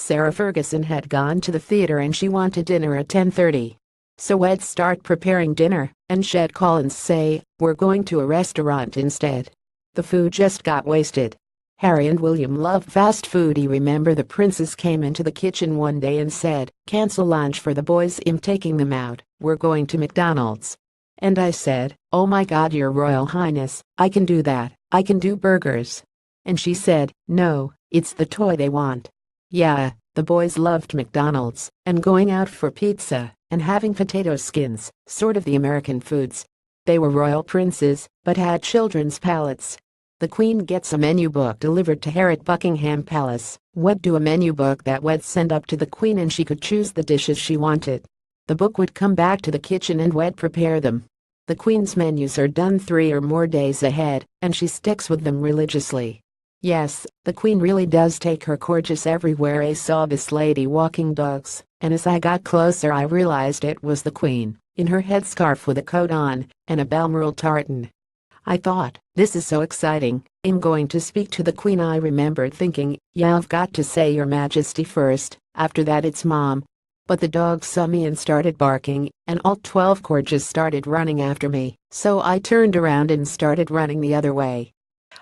Sarah Ferguson had gone to the theater and she wanted dinner at 10:30. So I'd start preparing dinner, and she'd call and say, "We're going to a restaurant instead." The food just got wasted. Harry and William loved fast food. I remember the princess came into the kitchen one day and said, "Cancel lunch for the boys, I'm taking them out, we're going to McDonald's." And I said, "Oh my God, Your Royal Highness, I can do that, I can do burgers." And she said, "No, it's the toy they want." Yeah, the boys loved McDonald's, and going out for pizza, and having potato skins, sort of the American foods. They were royal princes, but had children's palates. The Queen gets a menu book delivered to her at Buckingham Palace. Would do a menu book that would send up to the Queen and she could choose the dishes she wanted. The book would come back to the kitchen and would prepare them. The Queen's menus are done 3 or more days ahead, and she sticks with them religiously. Yes, the Queen really does take her courtiers everywhere. I saw this lady walking dogs, and as I got closer I realized it was the Queen, in her headscarf with a coat on, and a Balmoral tartan. I thought, this is so exciting, I'm going to speak to the Queen. I remembered thinking, yeah, I've got to say Your Majesty first, after that it's Mom. But the dogs saw me and started barking, and all 12 courtiers started running after me, so I turned around and started running the other way.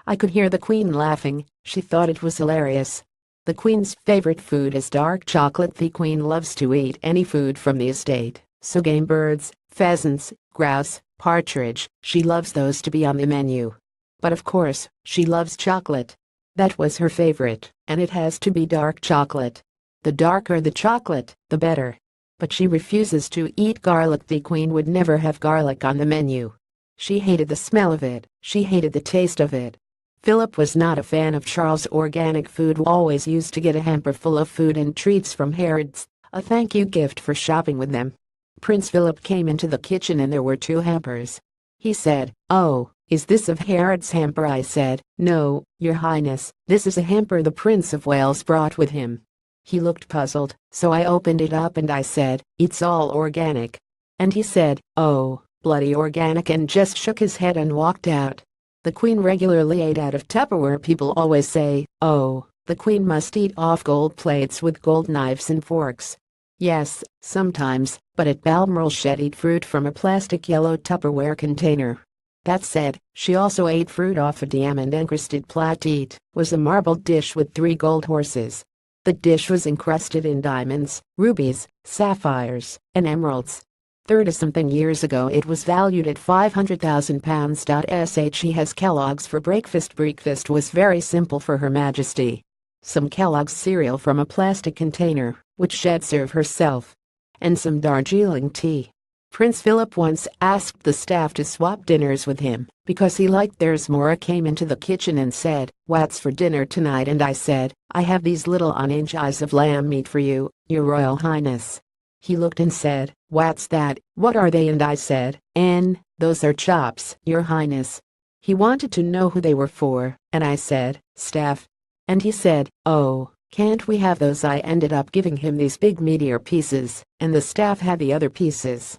I could hear the Queen laughing, she thought it was hilarious. The Queen's favorite food is dark chocolate. The Queen loves to eat any food from the estate, so game birds, pheasants, grouse, partridge, she loves those to be on the menu. But of course, she loves chocolate. That was her favorite, and it has to be dark chocolate. The darker the chocolate, the better. But she refuses to eat garlic. The Queen would never have garlic on the menu. She hated the smell of it, she hated the taste of it. Philip was not a fan of Charles' organic food, always used to get a hamper full of food and treats from Harrods, a thank you gift for shopping with them. Prince Philip came into the kitchen and there were 2 hampers. He said, "Oh, is this of Harrods' hamper?" I said, "No, Your Highness, this is a hamper the Prince of Wales brought with him." He looked puzzled, so I opened it up and I said, "It's all organic." And he said, "Oh, bloody organic," and just shook his head and walked out. The Queen regularly ate out of Tupperware. People always say, "Oh, the Queen must eat off gold plates with gold knives and forks." Yes, sometimes, but at Balmoral she'd eat fruit from a plastic yellow Tupperware container. That said, she also ate fruit off a diamond-encrusted plate. It was a marbled dish with 3 gold horses. The dish was encrusted in diamonds, rubies, sapphires, and emeralds. 30-something years ago it was valued at £500,000. She has Kellogg's for breakfast. Breakfast was very simple for Her Majesty. Some Kellogg's cereal from a plastic container, which she'd serve herself, and some Darjeeling tea. Prince Philip once asked the staff to swap dinners with him, because he liked theirs more. I came into the kitchen and said, "What's for dinner tonight?" And I said, "I have these little on-inch eyes of lamb meat for you, Your Royal Highness." He looked and said, "What's that? What are they?" And I said, "Those are chops, Your Highness." He wanted to know who they were for, and I said, "Staff." And he said, "Oh, can't we have those?" I ended up giving him these big meteor pieces, and the staff had the other pieces.